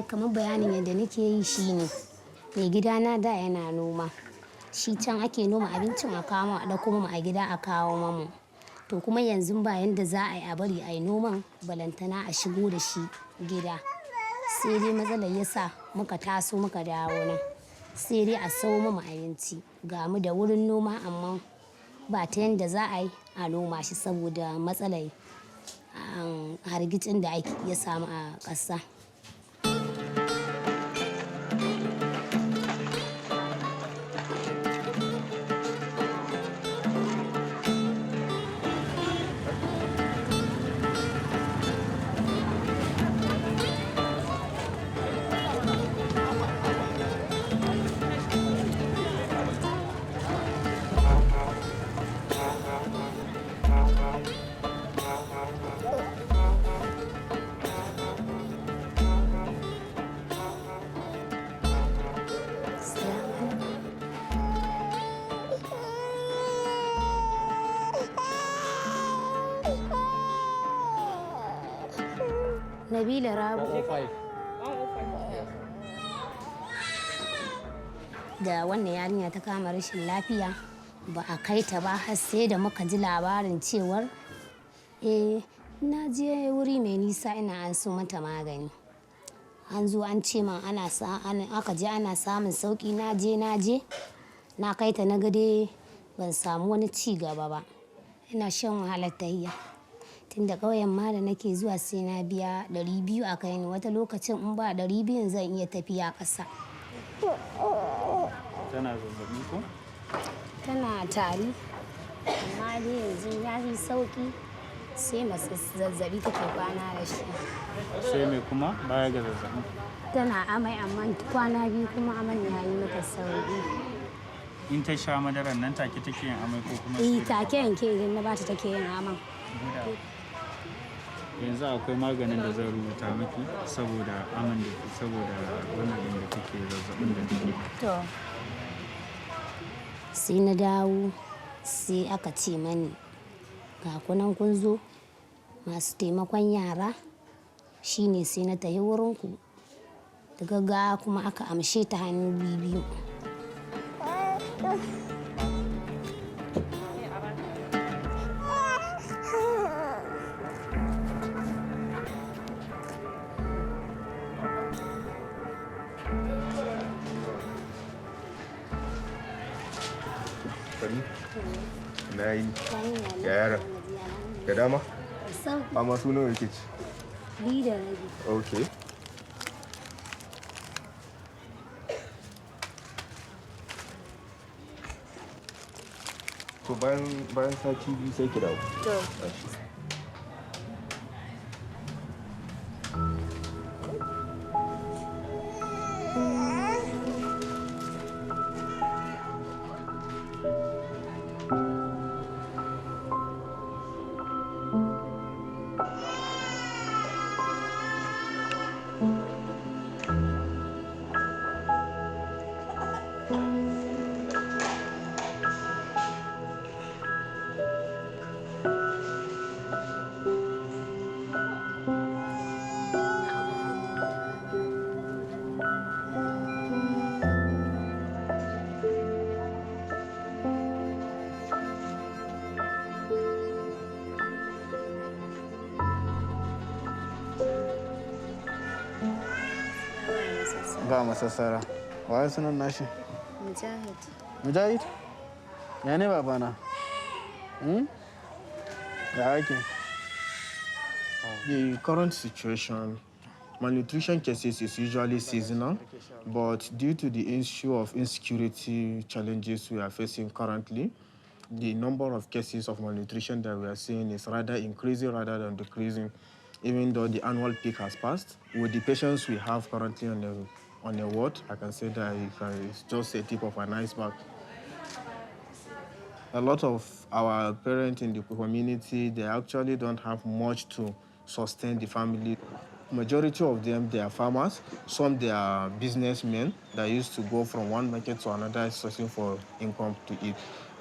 kamar bayanin yadda nake yi shine mai gidana da yana noma shi can ake noma abincin a kawo a ɗauko mu a gida a kawo mamu to kuma yanzu ba yanda za a yi a bari a yi noman balantana a shigo da shi gida sai dai matsalar yasa muka taso muka dawo nan sai dai a sau mamu abinci ga mu da wurin noma amma ba ta yanda za a yi a noma shi saboda matsalar hargitsin da ya samu a ƙasa. Nabila Rabu da wannan yarinya ta kama rashin lafiya ba a kai ta ba har sai da muka ji labarin cewar na je wuri mai nisa ina an so mata magani an zo an ce man aka je ana samun sauki na je na kai ta na gade ban samu wani ci gaba ba ina shan wahalar tahiya tunda ƙauyen ma da nake zuwa sai na biya 200 a kai ni wata lokacin in ba 200 zan iya tafiya ƙasa. Tana zazzabi ko? Tana tari amma dai yanzu ya yi sauki sai masu zazzabi take kwana da shi. Sai mai kuma baya ga zazzabi? Tana amai amma kwana biyu kuma aman ya yi mata sauki. In ta sha madarar nan take yin amai ko kuma? Take yanke idan na bata take yin aman. Yanzu akwai maganin da zan rubuta miki saboda aman da ke saboda wannan da take zazzabin da take. To sai na dawo sai aka ce mani ga kunan kun zo masu taimakon yara shine sai na tafi wurinku da gaggawa kuma aka amshe ta hannu biyu. Na yi ya yara da dama? Amma su nawa yake ci? Ni da rabi. Ok. To bayan sati biyu sai ki dawo. To. Ga masassara. Waye sunan nashi? Mujahid. Mujahid? Ya ne babana? Ya ake? The current situation, Malnutrition cases is usually seasonal, but due to the issue of insecurity challenges we are facing currently, the number of cases of malnutrition that we are seeing is rather increasing rather than decreasing, even though the annual peak has passed. With the patients we have currently on the ward, I can say that it's just a tip of an iceberg. A lot of our parents in the community, they actually don't have much to sustain the family. Majority of them, they are farmers. Some, they are businessmen that used to go from one market to another searching for income to eat.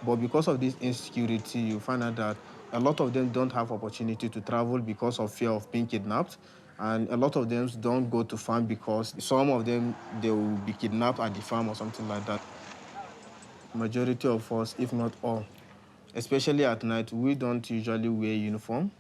But because of this insecurity, you find out that a lot of them don't have opportunity to travel because of fear of being kidnapped. And a lot of them don't go to farm because some of them, they will be kidnapped at the farm or something like that. Majority of us, if not all, especially at night, we don't usually wear uniform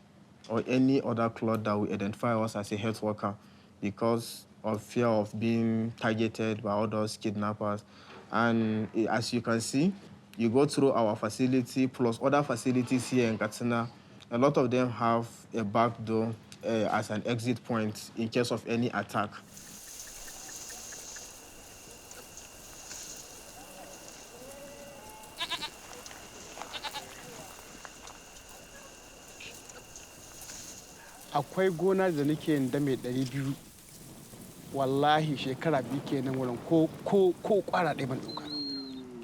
or any other cloth that will identify us as a health worker because of fear of being targeted by others, kidnappers. And as you can see, you go through our facility plus other facilities here in Kaatsina, a lot of them have a back door as an exit point in case of any attack. Akwai gona da nake yin dame 200 wallahi shekara 2 kenan wurin ko kwara ɗaya ban ɗauka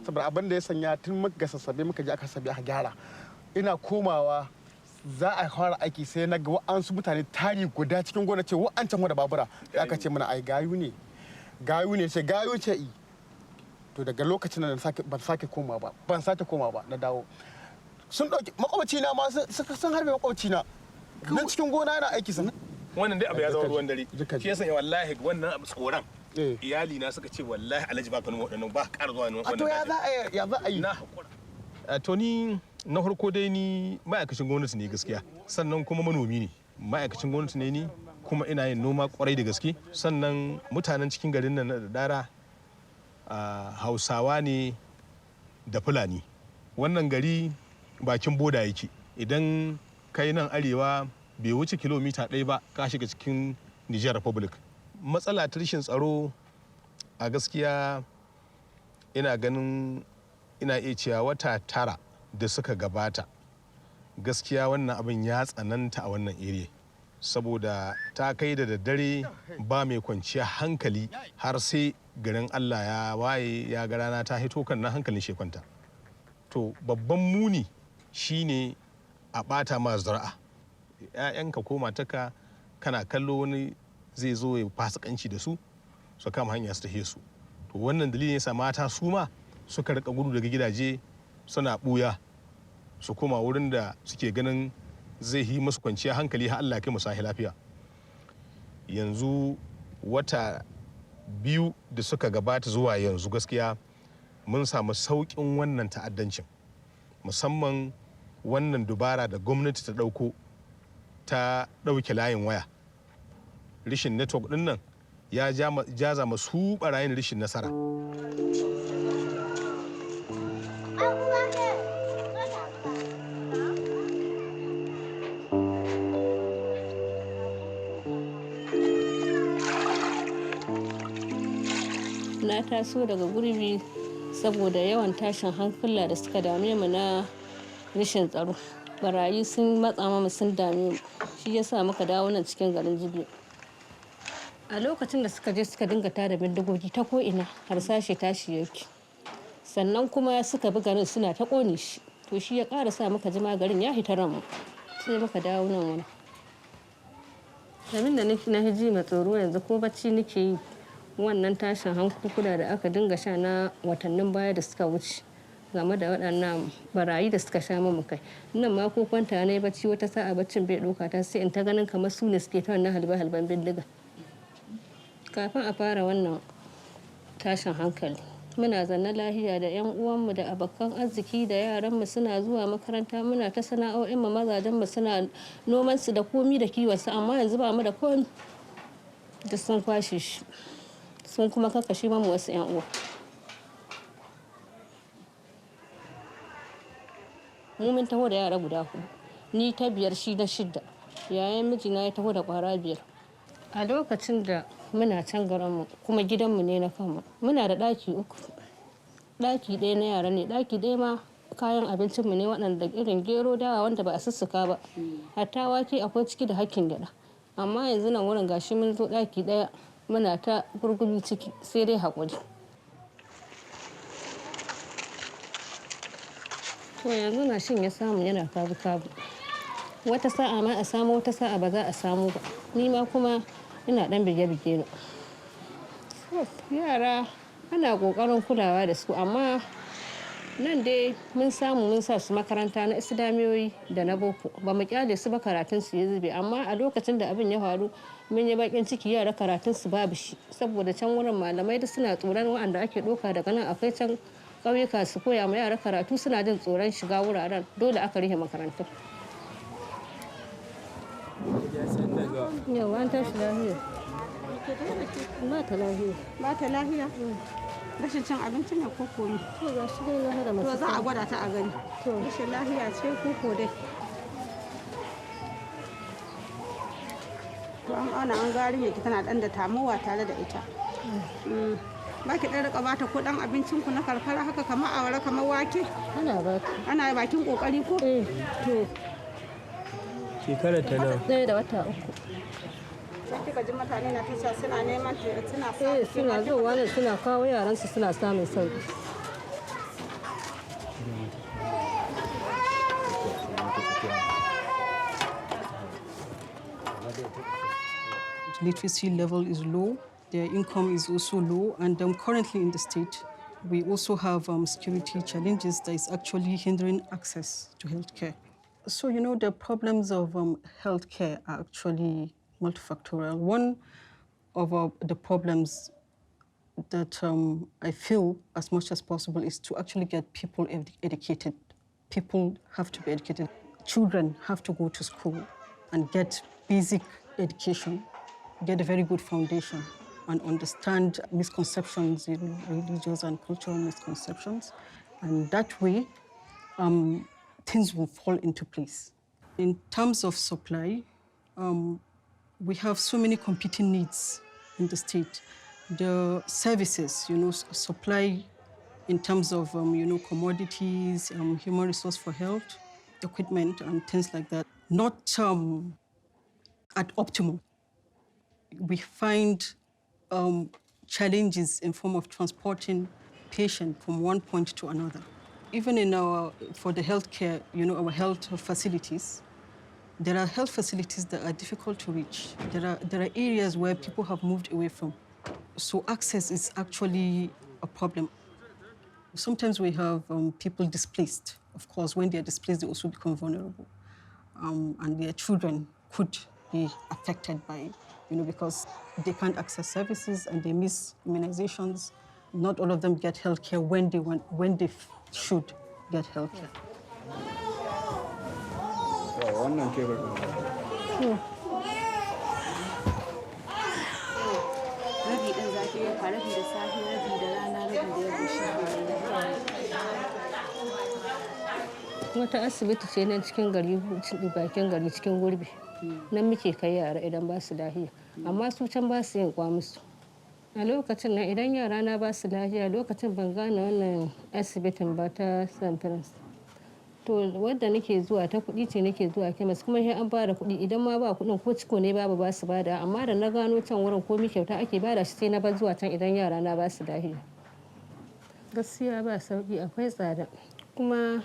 saboda abin da ya sanya tun muka sassabe muka je aka sabi aka gyara ina komawa za a fara aiki sai na ga wa'ansu mutane tari guda cikin gona ce wa'ancan wada babura da aka ce mana ai gayu ne ce gayu ce i to daga lokacin da ban sake koma ba na dawo sun ɗauki makwabci na ma sun harbe makwabci na nan cikin gona yana aiki sana wannan dai abu ya zama ruwan dare shi yasa wallahi wannan abu tsoron iyali na suka ce wallahi alhaji baka nuna wadannan ba ƙara zuwa wannan to ya za a yi na hakura to ni na farko dai ni ma'aikacin gwamnati ne gaskiya sannan kuma manomi ne ma'aikacin gwamnati ne ni kuma ina yin noma kwarai da gaske sannan mutanen cikin garin nan da dara hausawa ne da fulani wannan gari bakin boda yake idan kai nan arewa bai wuce kilomita 1 ba ka shiga cikin Niger Republic. Matsala ta rashin tsaro a gaskiya ina ganin ina iya cewa wata 9 da suka gabata gaskiya wannan abin ya tsananta a wannan area saboda ta kai da daddare ba mai kwanciya hankali har sai garin Allah ya waye ya ga rana ta hito kan nan hankalin shekwanta. To babban muni shine a ɓata ma zara'a ‘ya'yanka ko mataka kana kallo wani zai zo ya fasikanci da su kama hanya su tahe su to wannan dalilin yasa mata su ma suka rika gudu daga gidaje suna ɓuya su koma wurin da suke ganin zai yi musu kwanciya hankali har Allah kai musahi lafiya yanzu wata 2 da suka gabata zuwa yanzu gaskiya mun samu sauƙin wannan ta'addancin musamman wannan dubara da gwamnati ta ɗauko ta ɗauke layin waya rishin network ɗin nan ya jaza masu ɓarayin rishin nasara na taso daga gurbi saboda yawan tashin hankula da suka dame mu na rashin tsaro barayi sun matsa mu sun dame mu shi yasa muka dawo nan cikin garin Jibiya a lokacin da suka je suka dinga tada bindigogi ta ko ina harsashi tashi yake sannan kuma suka bi garin suna ta kone shi to shi ya ƙara sa muka ji garin ya hita ranmu sai muka dawo nan wani abin da na hiji ma tsoro yanzu ko bacci nake yi wannan tashin hankula da aka dinga sha na watannin baya da suka wuce game da waɗannan barayi da suka sha mu kai nan ma ko kwanta na yi bacci wata sa'a baccin bai ɗauka ta sai in ta ganin kamar su ne suke ta wannan halban bindiga kafin a fara wannan tashin hankali muna zanne lahiya da yan uwanmu da abokan arziki da yaranmu suna zuwa makaranta muna ta sana'o'inmu mazajenmu suna noman su da komi da kiwonsu amma yanzu ba mu da komi da sun kwashe shi sun kuma kakashe mamu wasu yan uwa mu mun taho da yara guda 4 ni ta 5 shi na 6 yayan mijina ya taho da kwara 5 a lokacin da muna can garinmu kuma gidanmu ne na kanmu muna da ɗaki 3. Ɗaki ɗaya na yara ne, ɗaki ɗaya ma kayan abincinmu ne waɗanda irin gero dawa wanda ba a sussuka ba. Hatta wake akwai ciki da hakkin gyaɗa. Amma yanzu nan wurin gashi mun zo ɗaki ɗaya muna ta gurgumi ciki sai dai haƙuri. To yanzu na shin ya samu yana kabu-kabu. Wata sa'a ma a samu wata sa'a ba za a samu ba. Ni ma kuma ina ɗan bige-bige na. Yara ana ƙoƙarin kulawa da su amma nan dai mun samu mun sa su makaranta na islamiyoyi da na boko ba mu kyale su ba karatun su ya zube amma a lokacin da abin ya faru mun yi bakin ciki yara karatun su babu shi saboda can wurin malamai da suna tsoron waɗanda ake ɗauka daga nan akwai can ƙauyuka su koya ma yara karatu suna jin tsoron shiga wuraren dole aka rufe makarantun. Yau an tashi lafiya. Ba ta lafiya. Ba ta lafiya? Rashin cin abinci ne ko komi? To ga shi dai na hada masu. To za a gwada ta a gani. To rashin lafiya ce ko dai. To an auna an gari ne ki tana dan da tamowa tare da ita. Ba ki dan rika bata ko dan abincin ku na karkara haka kamar awara kamar wake? Ana ba ta. Ana bakin kokari ko? To. Shekara ta nawa? Ɗaya da wata 3. Sai kika ji mutane na tasha suna neman suna sa suna zuwa ne suna kawo yaransu suna samun sauki. Literacy level is low, their income is also low, and currently in the state, we also have security challenges that is actually hindering access to healthcare. So, you know, the problems of healthcare are actually multifactorial. One of the problems that I feel as much as possible is to actually get people educated. People have to be educated. Children have to go to school and get basic education, get a very good foundation, and understand misconceptions, religious and cultural misconceptions. And that way, things will fall into place. In terms of supply, we have so many competing needs in the state. The services, you know, supply in terms of, you know, commodities, human resource for health, equipment, and things like that, not at optimal. We find challenges in form of transporting patients from one point to another. Even for the healthcare, you know, our health facilities, there are health facilities that are difficult to reach. There are areas where people have moved away from. So access is actually a problem. Sometimes we have people displaced. Of course, when they're displaced, they also become vulnerable. And their children could be affected by it, you know, because they can't access services and they miss immunizations. Not all of them get healthcare when they should get healthcare. Wata asibiti ce nan cikin gari bakin gari cikin gurbi nan muke kai yara idan ba su lafiya amma su can ba su yin kwamusu a lokacin nan idan yara na ba su lafiya lokacin ban gane wannan asibitin ba ta Sanferens to wadda nake zuwa ta kuɗi ce nake zuwa kemis kuma sai an bada kuɗi idan ma ba kuɗin ko ciko ne babu ba su bada amma da na gano can wurin komi kyauta ake bada shi sai na bar zuwa can idan yara na ba su lafiya gaskiya ba sauki akwai tsada kuma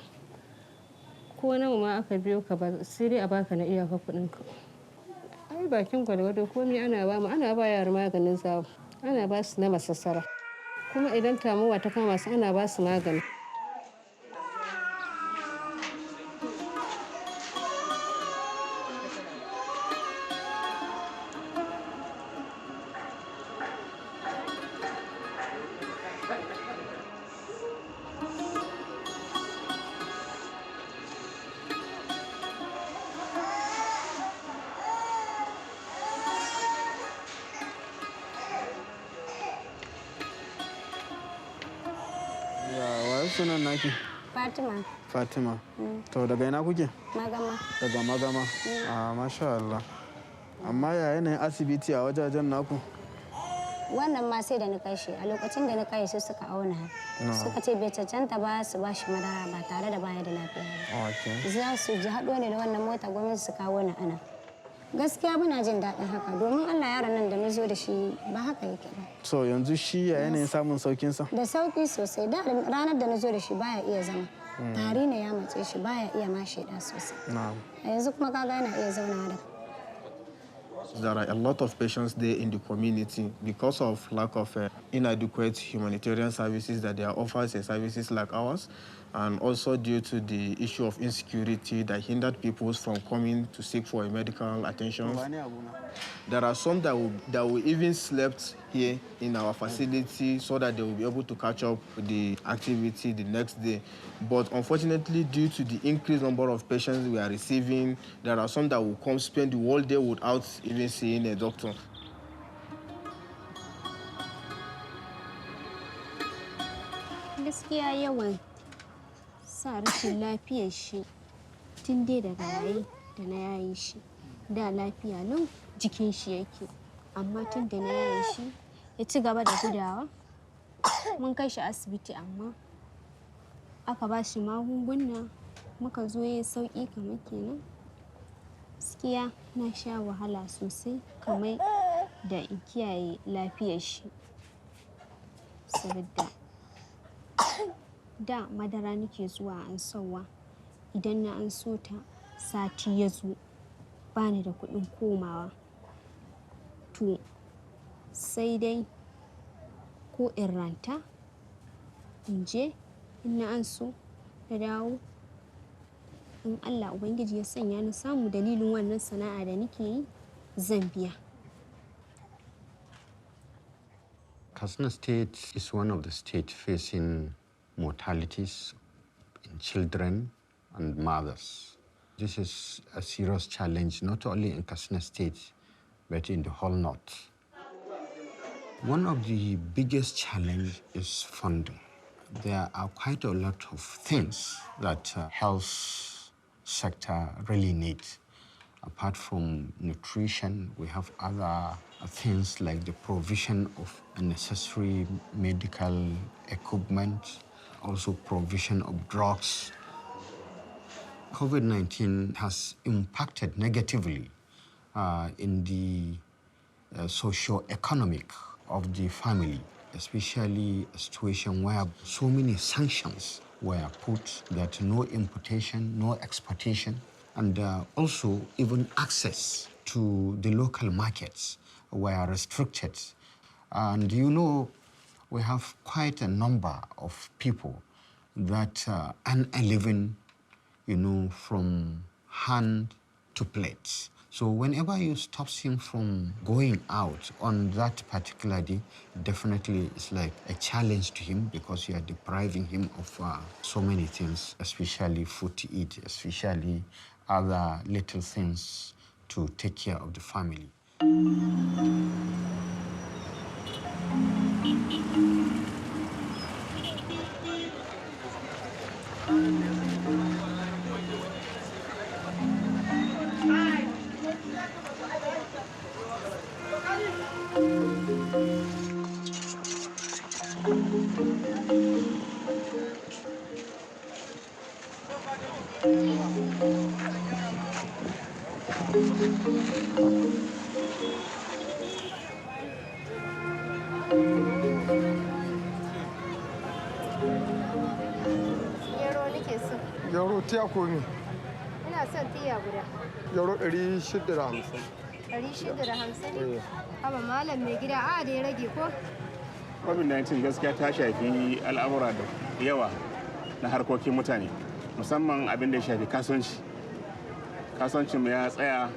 ko nawa ma aka biyo ka ba sai dai a baka na iyaka kuɗin ka ai bakin gwalgwado komai ana ba yara maganin zawo ana ba su na masassara kuma idan tamuwa ta kama su ana ba su magani sunan naki? Fatima. Fatima. To daga ina kuke? Magama. Daga Magama. Masha Allah. Amma ya yanayin asibiti a wajajen naku? Wannan ma sai da na kai shi a lokacin da na kai shi suka auna suka ce bai cancanta ba su ba shi madara ba tare da baya da lafiya ba. Za su ji haɗo ne da wannan mota gwamnati su kawo ni ana. Gaskiya muna jin daɗin haka domin Allah yaron nan da na zo da shi ba haka yake ba. So yanzu shi ya yanayin samun saukinsa? Da sauki sosai. Da ranar da na zo da shi baya iya zama. Tari ne ya matse shi baya iya ma shaida sosai. A yanzu kuma kaga yana iya zaunawa da. There are a lot of patients there in the community because of lack of inadequate humanitarian services that they are offered services like ours, and also due to the issue of insecurity that hindered people from coming to seek for medical attention. There are some that will even slept here in our facility so that they will be able to catch up with the activity the next day. But unfortunately, due to the increased number of patients we are receiving, there are some that will come spend the whole day without even seeing a doctor. Gaskiya yawan sa rashin lafiyar shi tun dai daga yayi da na yayi shi da lafiya lau jikin shi yake, amma tun da na yayi shi ya ci gaba da gudawa. Mun kai shi asibiti amma aka ba shi magunguna muka zo yayin sauki kamar kenan. Gaskiya na sha wahala sosai kamar da in kiyaye lafiyar shi saboda da madara nake zuwa an sauwa, idan na an so ta sati ya zo bani da kuɗin komawa, to sai dai ko in ranta in je in na an so da dawo in Allah Ubangiji ya sanya na samu dalilin wannan sana'a da nake yi zan biya. Katsina State is one of the states facing mortalities in children and mothers. This is a serious challenge not only in Katsina State but in the whole North. One of the biggest challenges is funding. There are quite a lot of things that health sector really needs. Apart from nutrition, we have other things like the provision of necessary medical equipment, also provision of drugs. COVID-19 has impacted negatively in the socio-economic of the family, especially a situation where so many sanctions were put that no importation, no exportation, and also even access to the local markets were restricted. And you know, we have quite a number of people that earn a living, you know, from hand to plate. So whenever you stop him from going out on that particular day, definitely it's like a challenge to him because you are depriving him of so many things, especially food to eat, especially other little things to take care of the family. Euro tiya ko me? Ina son tiya guda. Euro 650. 650? Haba malam mai gida a da ya rage ko? COVID-19 gaskiya ta shafi al'amura da yawa na harkokin mutane, musamman abin da ya shafi kasuwanci. Kasuwancin mu ya tsaya,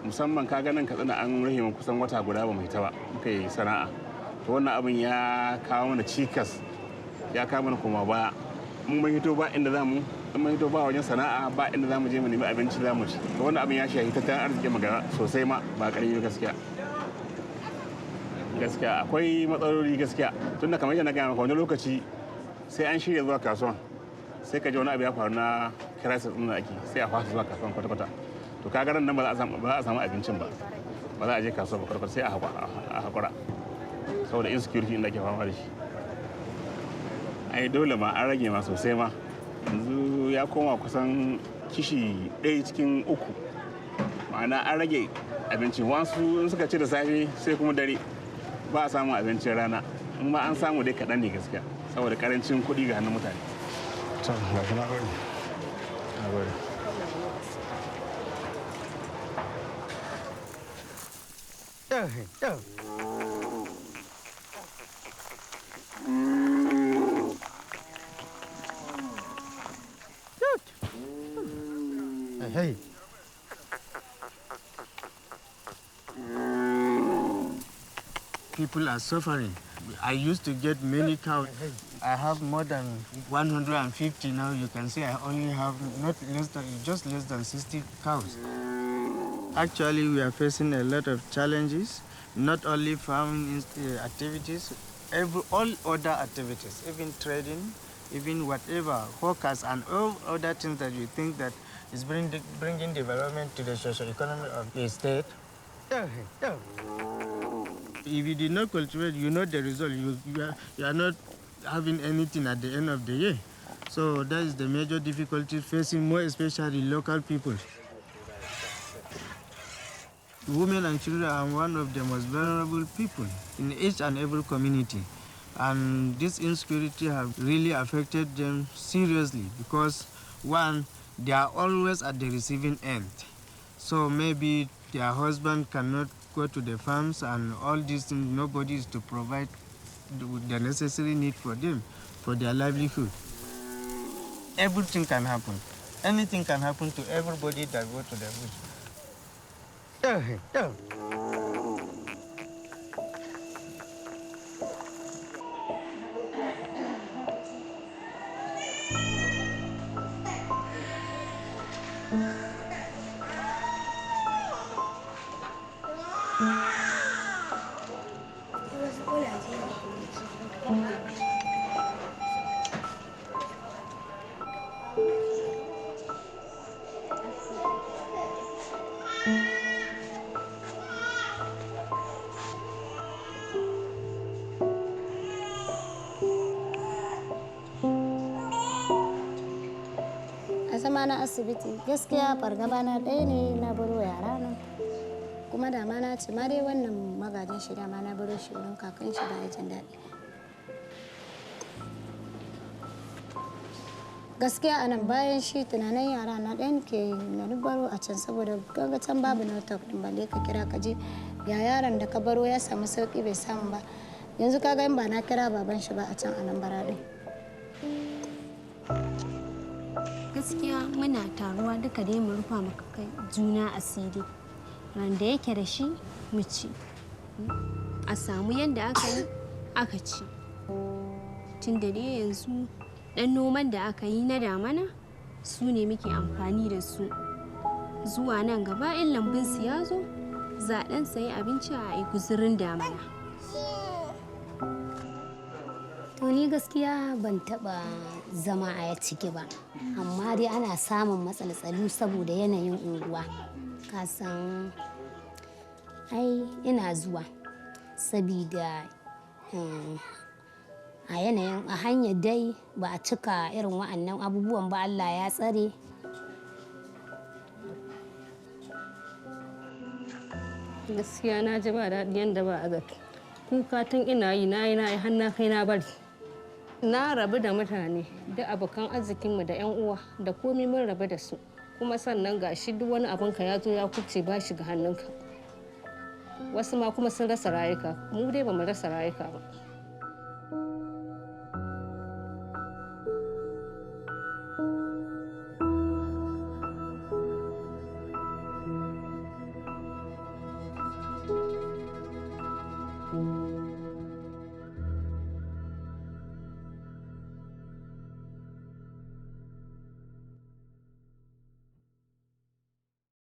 musamman ka ganin Katsina an rahe mu kusan wata guda ba mu hita ba muka yi sana'a. To wannan abin ya kawo mana cikas, ya kawo mana koma baya. Mun hito ba inda zamu, mun hito ba wajen sana'a ba inda zamu je mu nemi abinci zamu ci. To wannan abin ya shafi tattalin arziki magana sosai ma ba ƙarfi gaskiya. Gaskiya akwai matsaloli gaskiya. Tunda kamar yadda na gaya maka wani lokaci sai an shirya zuwa kasuwan sai ka ji wani abu ya faru na crisis ɗin da ake sai a fasa zuwa kasuwan kwata-kwata. to kaga ran nan ba za a samu abincin ba za a je kasuwa ba farko sai a hakura saboda insecurity inda ke fama da shi. Ai dole ma an rage ma sosai ma, yanzu ya koma kusan kishi 1 cikin 3, ma'ana an rage abinci. Wasu in suka ci da safe sai kuma dare ba a samun abincin rana, in ma an samu dai kaɗan ne gaskiya saboda karancin kuɗi ga hannun mutane. Hey. People are suffering. I used to get many cows. I have more than 150 now. You can see I only have just less than 60 cows. Actually, we are facing a lot of challenges, not only farming activities, all other activities, even trading, even whatever, hawkers and all other things that you think that is bringing development to the social economy of the state. If you did not cultivate, you know the result. You are not having anything at the end of the year. So that is the major difficulty facing more especially local people. Women and children are one of the most vulnerable people in each and every community. And this insecurity have really affected them seriously because, one, they are always at the receiving end. So maybe their husband cannot go to the farms and all these things, nobody is to provide the necessary need for them, for their livelihood. Everything can happen. Anything can happen to everybody that go to the bush. zama na asibiti gaskiya fargaba na ɗaya ne na baro yara nan kuma da ma na ce ma dai wannan magajin shi da ma na baro shi wurin kakan shi ba ya jin daɗi. Gaskiya a nan bayan shi tunanin yara na ɗaya ke na baro a can saboda kaga can babu network ɗin balle ka kira ka je ya yaron da ka baro ya samu sauki bai samu ba yanzu kaga in ba na kira baban shi ba a can a nan bara ɗin. Gaskiya muna taruwa duka dai mu rufa maka kai juna asiri ran da yake da shi mu ci a samu yadda aka yi aka ci tun da dai yanzu dan noman da aka yi na damana su ne muke amfani da su zuwa nan gaba in lambun su ya zo za dan sayi abinci a guzurin damana. To ni gaskiya ban taba zama a ciki ba amma dai ana samun matsaltsalu saboda yanayin unguwa kasan ai ina zuwa sabida a yanayin a hanyar dai ba a cika irin wa'annan abubuwan ba Allah ya tsare. Gaskiya na ji ba daɗi yadda ba a zato kuka tun ina yi na yi har na kai na bari na rabu da mutane da abokan arzikinmu da 'yan uwa da komai mun rabu da su kuma sannan ga shi duk wani abinka ya zo ya kubce ba shi ga hannunka wasu ma kuma sun rasa rayuka mu dai ba mu rasa rayuka ba.